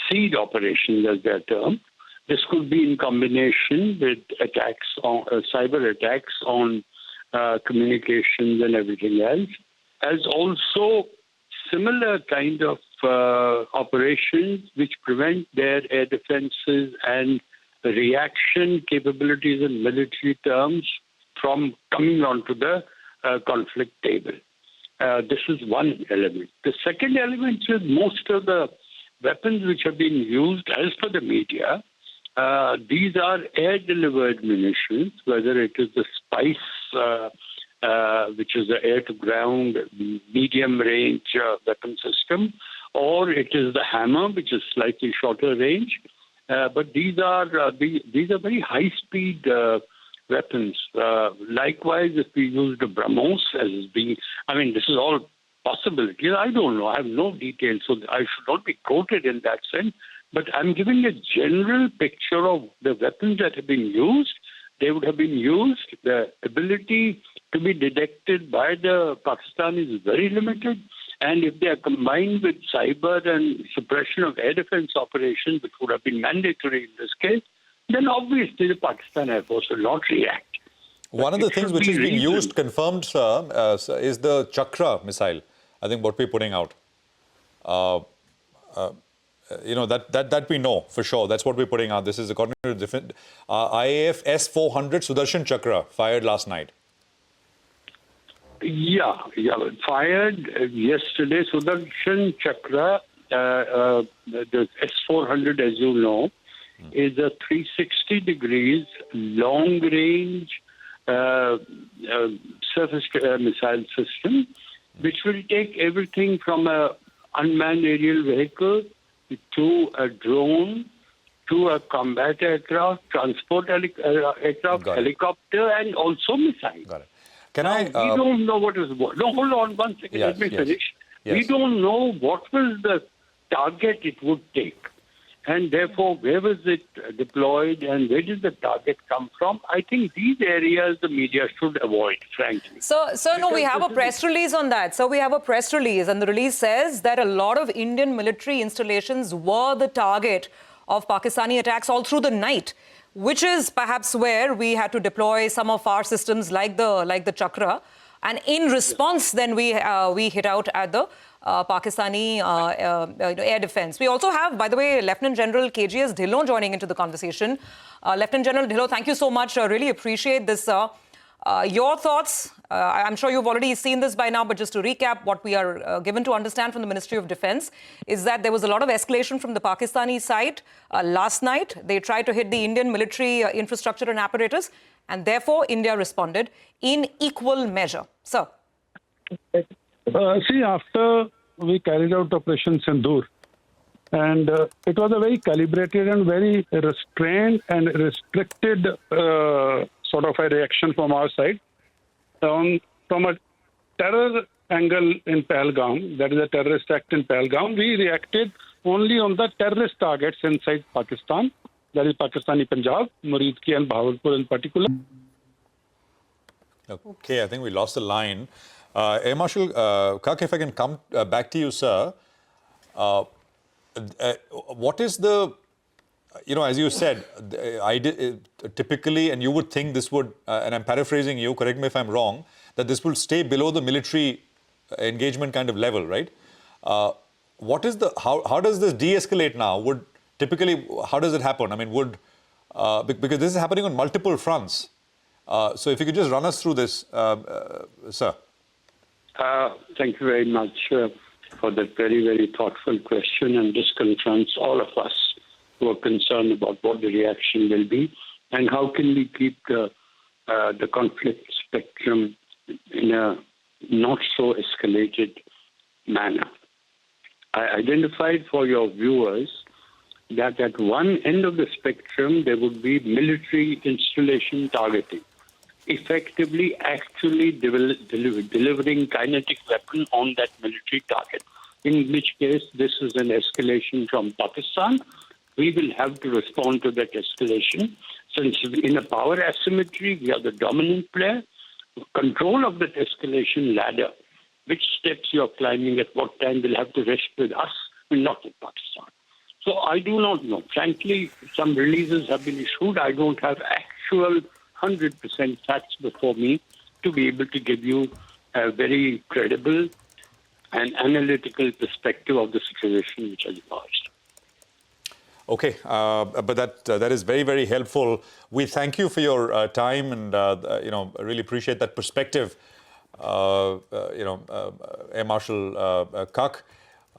seed operations as they're termed. This could be in combination with attacks on cyber attacks on communications and everything else, as also similar kind of operations which prevent their air defenses and reaction capabilities in military terms from coming onto the conflict table. This is one element. The second element is most of the weapons which have been used, as per the media, these are air-delivered munitions, whether it is the Spice, which is the air-to-ground medium-range weapon system, or it is the Hammer, which is slightly shorter range. But these are very high-speed weapons. Likewise, if we use the BrahMos as being, this is all possibilities. I don't know. I have no details, so I should not be quoted in that sense. But I'm giving a general picture of the weapons that have been used. They would have been used. The ability to be detected by the Pakistanis is very limited. And if they are combined with cyber and suppression of air defense operations, which would have been mandatory in this case, then obviously the Pakistan Air Force will not react. One of the things which is being used, confirmed, sir, is the Chakra missile. I think what we're putting out. That we know for sure. That's what we're putting out. This is according to different IAF S-400 Sudarshan Chakra fired last night. Yeah, fired yesterday. Sudarshan Chakra, the S-400, as you know, is a 360 degrees long-range surface missile system, which will take everything from a unmanned aerial vehicle to a drone, to a combat aircraft, transport aircraft, helicopter, and also missile. Got it. We don't know what is what. No, hold on one second. Yes, Let me finish. Yes. We don't know what was the target it would take. And therefore, where was it deployed and where did the target come from? I think these areas the media should avoid, frankly. So no, we have a press release on that. So we have a press release, and the release says that a lot of Indian military installations were the target of Pakistani attacks all through the night, which is perhaps where we had to deploy some of our systems like the Chakra. And in response, then we hit out at the Pakistani air defense. We also have, by the way, Lieutenant General KGS Dhillon joining into the conversation. Lieutenant General Dhillon, thank you so much. I really appreciate this. Your thoughts? I'm sure you've already seen this by now, but just to recap, what we are given to understand from the Ministry of Defense is that there was a lot of escalation from the Pakistani side last night. They tried to hit the Indian military infrastructure and apparatus, and therefore India responded in equal measure. Sir. See, after we carried out Operation Sindoor, and it was a very calibrated and very restrained and restricted sort of a reaction from our side. From a terror angle in Pahalgam, that is a terrorist act in Pahalgam, we reacted only on the terrorist targets inside Pakistan, that is Pakistani Punjab, Muridki and Bahawalpur in particular. Okay, I think we lost the line. Air Marshal Kak, if I can come back to you, sir. What is the as you said, typically, and you would think this would, and I'm paraphrasing you, correct me if I'm wrong, that this will stay below the military engagement kind of level, right? What is how does this de-escalate now? How does it happen? I mean, because this is happening on multiple fronts. So if you could just run us through this, sir. Thank you very much for that very, very thoughtful question. And this confronts all of us who are concerned about what the reaction will be and how can we keep the conflict spectrum in a not so escalated manner. I identified for your viewers that at one end of the spectrum there would be military installation targeting, effectively actually delivering kinetic weapon on that military target, in which case this is an escalation from Pakistan. We will have to respond to that escalation. Since in a power asymmetry, we are the dominant player, control of that escalation ladder, which steps you are climbing at what time will have to rest with us and not with Pakistan. So I do not know. Frankly, some releases have been issued. I don't have actual 100% facts before me to be able to give you a very credible and analytical perspective of the situation which has emerged. Okay, but that is very, very helpful. We thank you for your time, and I really appreciate that perspective. Air Marshal Kak.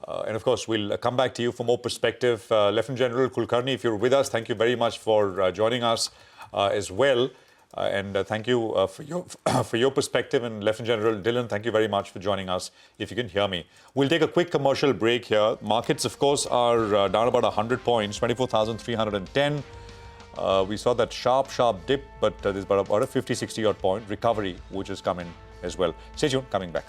And of course, we'll come back to you for more perspective. Lieutenant General Kulkarni, if you're with us, thank you very much for joining us as well. And thank you for your perspective. And Lieutenant General Dillon, thank you very much for joining us, if you can hear me. We'll take a quick commercial break here. Markets, of course, are down about 100 points, 24,310. We saw that sharp dip, but there's about a 50, 60 odd point recovery, which is coming as well. Stay tuned, coming back.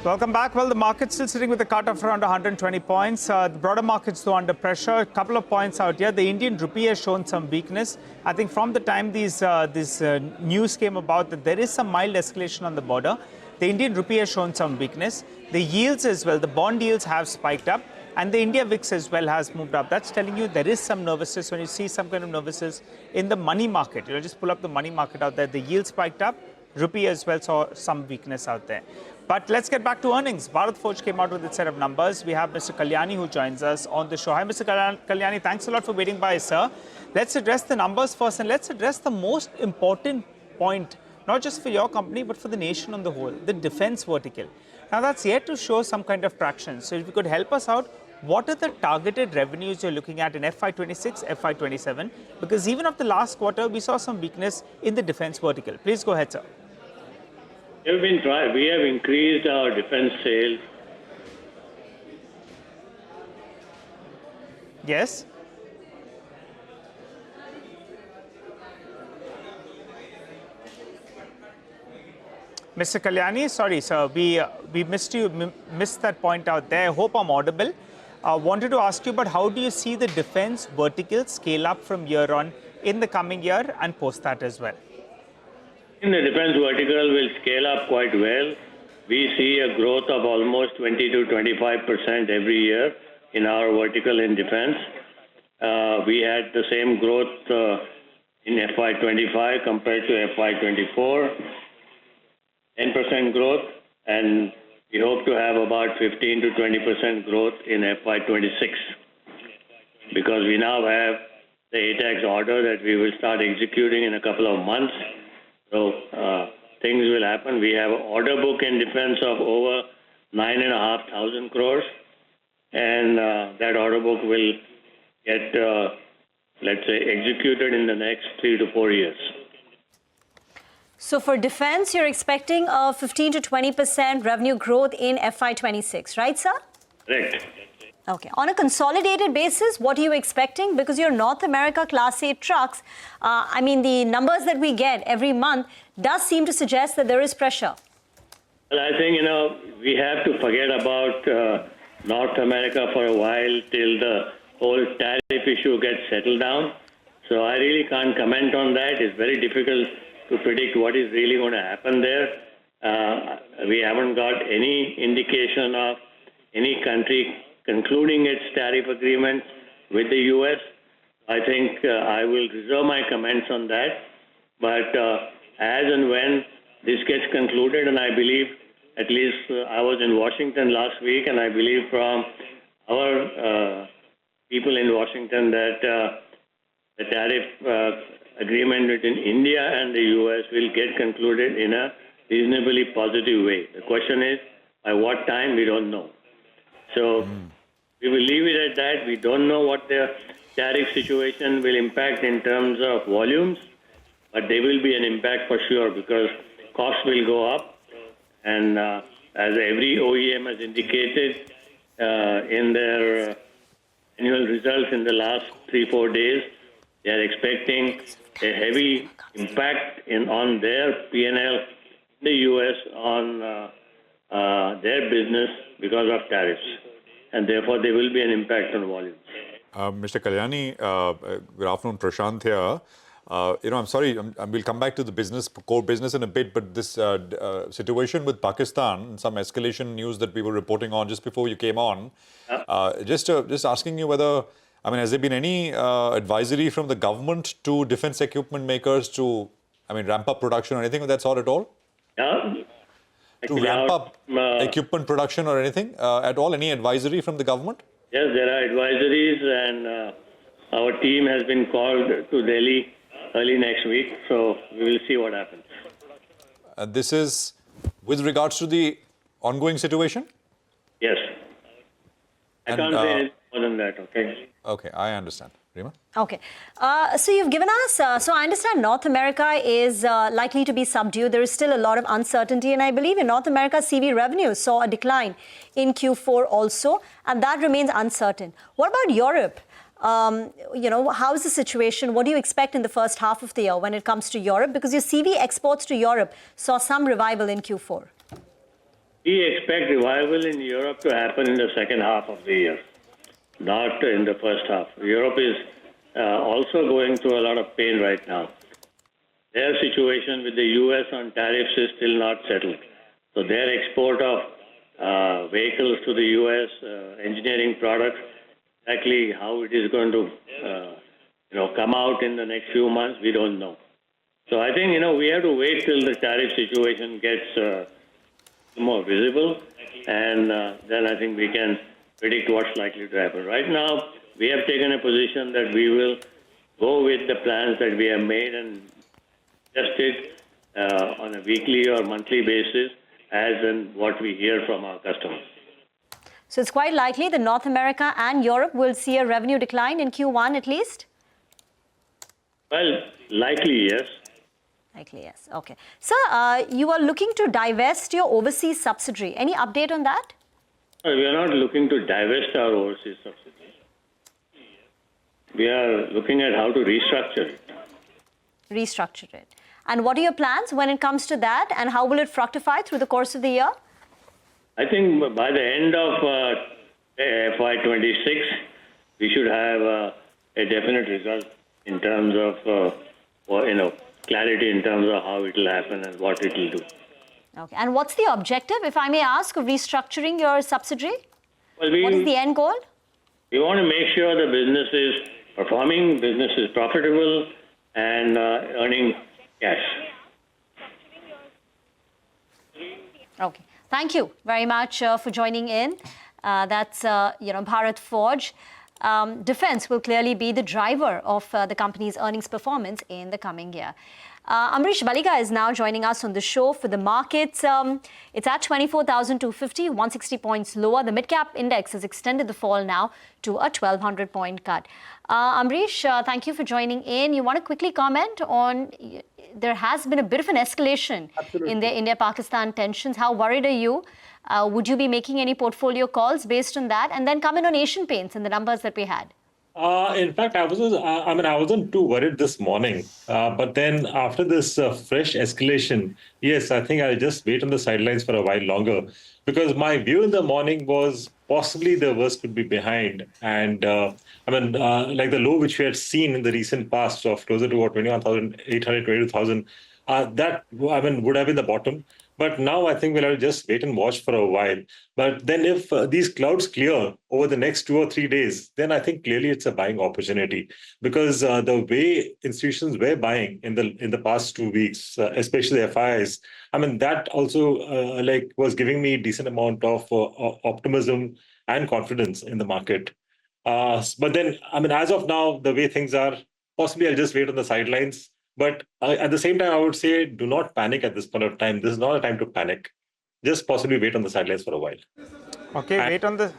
Welcome back. Well, the market's still sitting with a cut-off around 120 points. The broader market's though under pressure. A couple of points out here. The Indian rupee has shown some weakness. I think from the time this news came about that there is some mild escalation on the border, the Indian rupee has shown some weakness. The yields as well, the bond yields have spiked up, and the India VIX as well has moved up. That's telling you there is some nervousness. When you see some kind of nervousness in the money market, just pull up the money market out there. The yield spiked up. Rupee as well saw some weakness out there. But let's get back to earnings. Bharat Forge came out with its set of numbers. We have Mr. Kalyani who joins us on the show. Hi, Mr. Kalyani. Thanks a lot for waiting by, sir. Let's address the numbers first, and let's address the most important point, not just for your company, but for the nation on the whole, the defense vertical. Now, that's yet to show some kind of traction. So if you could help us out, what are the targeted revenues you're looking at in FY26, FY27? Because even of the last quarter, we saw some weakness in the defense vertical. Please go ahead, sir. We have increased our defense sales. Yes. Mr. Kalyani, sorry, sir, we missed that point out there. I hope I'm audible. Wanted to ask you about how do you see the defense vertical scale up from here on in the coming year and post that as well? In the defense vertical will scale up quite well. We see a growth of almost 20 to 25% every year in our vertical in defense. We had the same growth in FY25 compared to FY24, 10% growth, and we hope to have about 15 to 20% growth in FY26 because we now have the ATAX order that we will start executing in a couple of months. So things will happen. We have an order book in defense of over 9,500 crores, and that order book will get, let's say, executed in the next 3 to 4 years. So for defense, you're expecting a 15 to 20% revenue growth in FY26, right, sir? Correct. Okay. On a consolidated basis, what are you expecting? Because your North America Class 8 trucks, the numbers that we get every month does seem to suggest that there is pressure. Well, I think, we have to forget about North America for a while till the whole tariff issue gets settled down. So I really can't comment on that. It's very difficult to predict what is really going to happen there. We haven't got any indication of any country concluding its tariff agreement with the U.S. I think I will reserve my comments on that. But as and when this gets concluded, and I believe, at least I was in Washington last week, and I believe from our people in Washington that the tariff agreement between India and the U.S. will get concluded in a reasonably positive way. The question is, by what time, we don't know. So we will leave it at that. We don't know what the tariff situation will impact in terms of volumes, but there will be an impact for sure because costs will go up. And as every OEM has indicated in their annual results in the last 3-4 days, they are expecting a heavy impact on their P&L in the U.S. on their business because of tariffs. And therefore, there will be an impact on volumes. Mr. Kalyani, good afternoon, Prashant here. I'm sorry, we'll come back to the core business in a bit, but this situation with Pakistan, some escalation news that we were reporting on just before you came on, just asking you whether, has there been any advisory from the government to defense equipment makers to, ramp up production or anything of that sort at all? Yeah. To ramp up equipment production or anything at all? Any advisory from the government? Yes, there are advisories, and our team has been called to Delhi early next week, so we will see what happens. This is with regards to the ongoing situation? Yes. I can't say anything more than that, okay? Okay, I understand. Rima? Okay. So you've given us, so I understand North America is likely to be subdued. There is still a lot of uncertainty. And I believe in North America, CV revenue saw a decline in Q4 also. And that remains uncertain. What about Europe? How is the situation? What do you expect in the first half of the year when it comes to Europe? Because your CV exports to Europe saw some revival in Q4. We expect revival in Europe to happen in the second half of the year, not in the first half. Europe is also going through a lot of pain right now. Their situation with the U.S. on tariffs is still not settled. So their export of vehicles to the U.S., engineering products, exactly how it is going to come out in the next few months, we don't know. So I think, we have to wait till the tariff situation gets more visible, and then I think we can predict what's likely to happen. Right now, we have taken a position that we will go with the plans that we have made and adjust it on a weekly or monthly basis as in what we hear from our customers. So it's quite likely that North America and Europe will see a revenue decline in Q1 at least? Well, likely, yes. Likely, yes. Okay. Sir, you are looking to divest your overseas subsidiary. Any update on that? We are not looking to divest our overseas subsidiary. We are looking at how to restructure it. Restructure it. And what are your plans when it comes to that? And how will it fructify through the course of the year? I think by the end of FY26, we should have a definite result in terms of, clarity in terms of how it will happen and what it will do. Okay. And what's the objective, if I may ask, of restructuring your subsidiary? Well, what is the end goal? We want to make sure the business is performing, business is profitable, and earning cash. Okay. Thank you very much for joining in. That's, Bharat Forge. Defense will clearly be the driver of the company's earnings performance in the coming year. Amrish Baliga is now joining us on the show for the markets. It's at 24,250, 160 points lower. The mid-cap index has extended the fall now to a 1,200-point cut. Amrish, thank you for joining in. You want to quickly comment on, there has been a bit of an escalation in the India-Pakistan tensions. How worried are you? Would you be making any portfolio calls based on that? And then come in on Asian Paints and the numbers that we had. In fact, I wasn't too worried this morning. But then after this fresh escalation, yes, I think I'll just wait on the sidelines for a while longer, because my view in the morning was possibly the worst could be behind. And like the low which we had seen in the recent past of closer to about 21,800, 22,000, that, would have been the bottom. But now I think we'll have to just wait and watch for a while. But then if these clouds clear over the next 2 or 3 days, then I think clearly it's a buying opportunity, because the way institutions were buying in the past 2 weeks, especially the FIs, that also was giving me a decent amount of optimism and confidence in the market. But then, as of now, the way things are, possibly I'll just wait on the sidelines. But at the same time, I would say do not panic at this point of time. This is not a time to panic. Just possibly wait on the sidelines for a while. Okay, wait on the...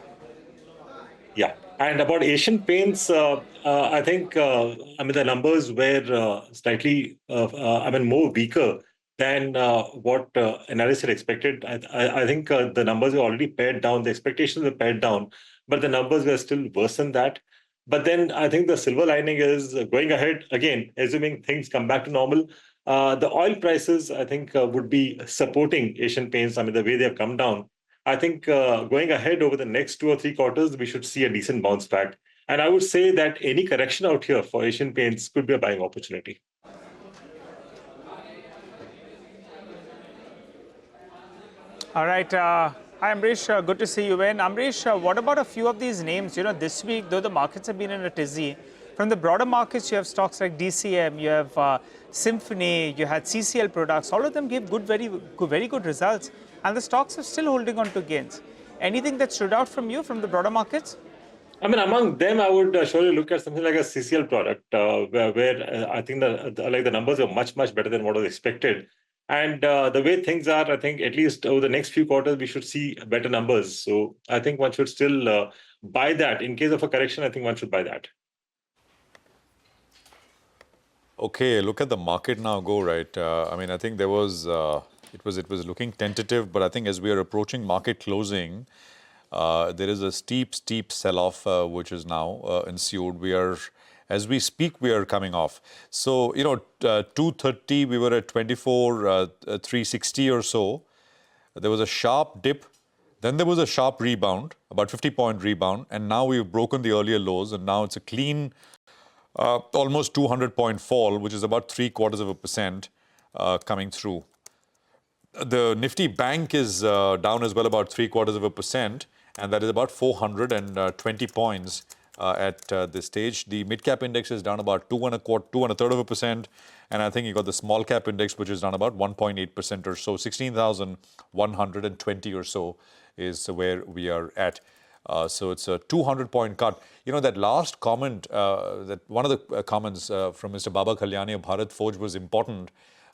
Yeah. And about Asian Paints, I think, the numbers were slightly, more weaker than what analysts had expected. I think the numbers were already pared down. The expectations were pared down, but the numbers were still worse than that. But then I think the silver lining is going ahead, again, assuming things come back to normal, the oil prices, I think, would be supporting Asian Paints. The way they have come down. I think going ahead over the next 2 or 3 quarters, we should see a decent bounce back. And I would say that any correction out here for Asian Paints could be a buying opportunity. All right. Hi, Ambrish. Good to see you in. Ambrish, what about a few of these names? This week, though the markets have been in a tizzy, from the broader markets, you have stocks like DCM, you have Symphony, you had CCL products. All of them gave very good results. And the stocks are still holding on to gains. Anything that stood out from you from the broader markets? Among them, I would surely look at something like a CCL product, where I think the numbers are much better than what was expected. And the way things are, I think at least over the next few quarters, we should see better numbers. So I think one should still buy that. In case of a correction, I think one should buy that. Okay, look at the market now go, right? I think there was, it was looking tentative, but I think as we are approaching market closing, there is a steep sell-off which is now ensued. As we speak, we are coming off. So, 230, we were at 24,360 or so. There was a sharp dip. Then there was a sharp rebound, about 50-point rebound. And now we've broken the earlier lows. And now it's a clean, almost 200-point fall, which is about 0.75% coming through. The Nifty Bank is down as well, about 0.75%. And that is about 420 points. At this stage. The mid-cap index is down about 2.25%, and I think you got the small-cap index, which is down about 1.8% or so. 16,120 or so is where we are at. So it's a 200-point cut. That last comment, that one of the comments from Mr. Baba Kalyani of Bharat Forge was important.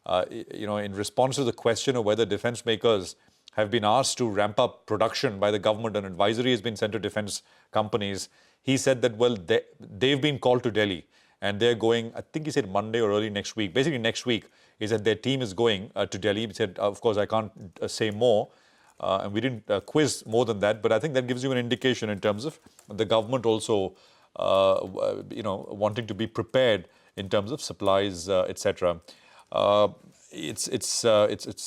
In response to the question of whether defense makers have been asked to ramp up production by the government, and advisory has been sent to defense companies. He said that, well, they've been called to Delhi and they're going, I think he said Monday or early next week. Basically next week is that their team is going to Delhi. He said, of course, I can't say more. And we didn't quiz more than that. But I think that gives you an indication in terms of the government also, wanting to be prepared in terms of supplies, etc. It's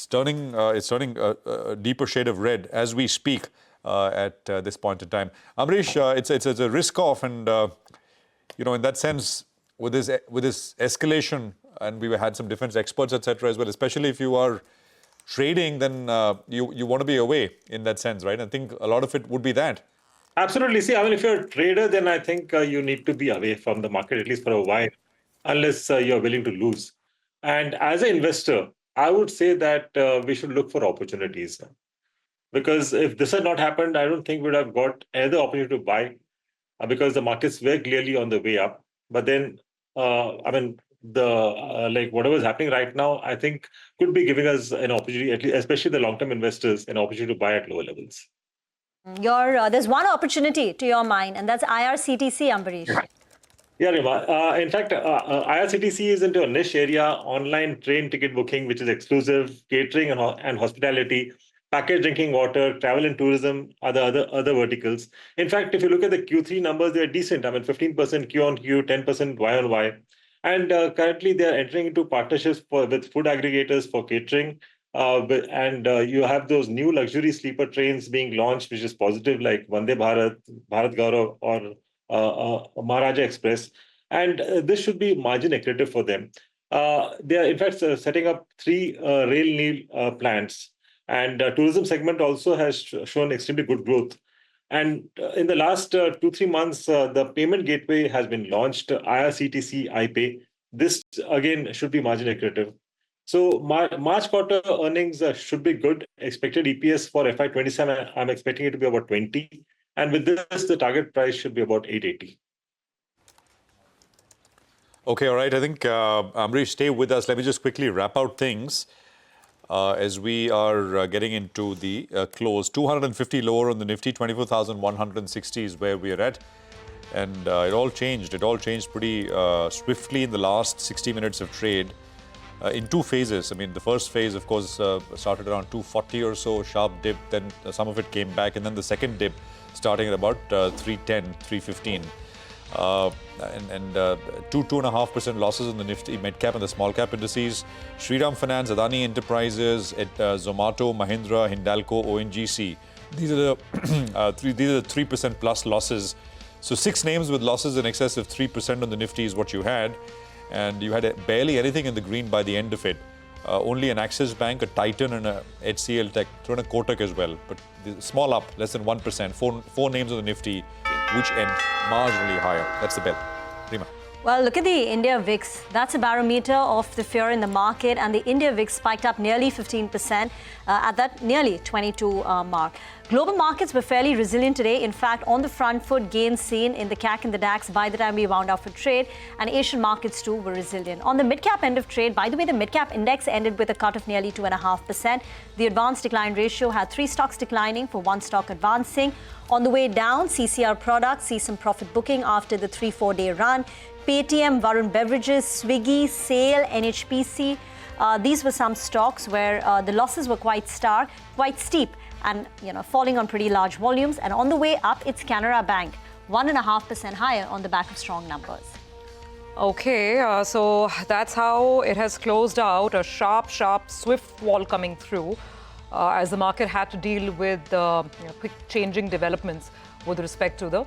turning a deeper shade of red as we speak. At this point in time, Ambrish, it's a risk off, and in that sense, with this escalation, and we had some defense experts, etc. as well. Especially if you are trading, then you want to be away in that sense, right? I think a lot of it would be that. Absolutely. See, if you're a trader, then I think you need to be away from the market at least for a while, unless you're willing to lose. And as an investor, I would say that we should look for opportunities. Because if this had not happened, I don't think we would have got either opportunity to buy, because the markets were clearly on the way up. But then, whatever is happening right now, I think could be giving us an opportunity, at least, especially the long-term investors, an opportunity to buy at lower levels. There's one opportunity to your mind, and that's IRCTC, Ambrish. Yeah, Rima. In fact, IRCTC is into a niche area, online train ticket booking, which is exclusive, catering and hospitality. packaged drinking water, travel and tourism are the other verticals. In fact, if you look at the Q3 numbers, they're decent. I mean, 15% Q on Q, 10% Y on Y. And currently, they are entering into partnerships with food aggregators for catering. You have those new luxury sleeper trains being launched, which is positive, like Vande Bharat, Bharat Gaurav, or Maharaja Express. And this should be margin accretive for them. They are, in fact, setting up 3 rail Neel plants. And tourism segment also has shown extremely good growth. And in the last 2-3 months, the payment gateway has been launched, IRCTC iPay. This, again, should be margin accretive. So March quarter earnings should be good. Expected EPS for FY27, I'm expecting it to be about 20. And with this, the target price should be about 880. Okay, all right. I think, Amrish, stay with us. Let me just quickly wrap out things as we are getting into the close. 250 lower on the Nifty, 24,160 is where we are at. And it all changed. It all changed pretty swiftly in the last 60 minutes of trade in 2 phases. I mean, the first phase, of course, started around 240 or so, sharp dip. Then some of it came back. And then the second dip starting at about 310, 315. 2.5% losses in the Nifty mid-cap and the small-cap indices. Shriram Finance, Adani Enterprises, Zomato, Mahindra, Hindalco, ONGC. These are the 3% plus losses. So 6 names with losses in excess of 3% on the Nifty is what you had. And you had barely anything in the green by the end of it. Only an Axis Bank, a Titan, and a HCL Tech, thrown a Kotak as well. But small up, less than 1%. 4 names on the Nifty, which end marginally higher. That's the bell. Rima. Well, look at the India VIX. That's a barometer of the fear in the market. And the India VIX spiked up nearly 15% at that nearly 22 mark. Global markets were fairly resilient today. In fact, on the front foot, gains seen in the CAC and the DAX by the time we wound up for trade. And Asian markets too were resilient. On the mid-cap end of trade, by the way, the mid-cap index ended with a cut of nearly 2.5%. The advance decline ratio had 3 stocks declining for 1 stock advancing. On the way down, CCR Products see some profit booking after the 3-4 day run. Paytm, Varun Beverages, Swiggy, SAIL, NHPC. These were some stocks where the losses were quite stark, quite steep, and falling on pretty large volumes. And on the way up, it's Canara Bank, 1.5% higher on the back of strong numbers. Okay, so that's how it has closed out. A sharp, swift fall coming through as the market had to deal with quick changing developments with respect to the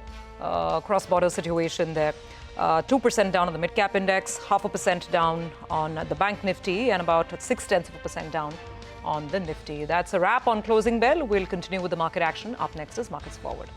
cross-border situation there. 2% down on the mid-cap index, 0.5% down on the bank Nifty, and about 0.6% down on the Nifty. That's a wrap on Closing Bell. We'll continue with the market action. Up next is Markets Forward.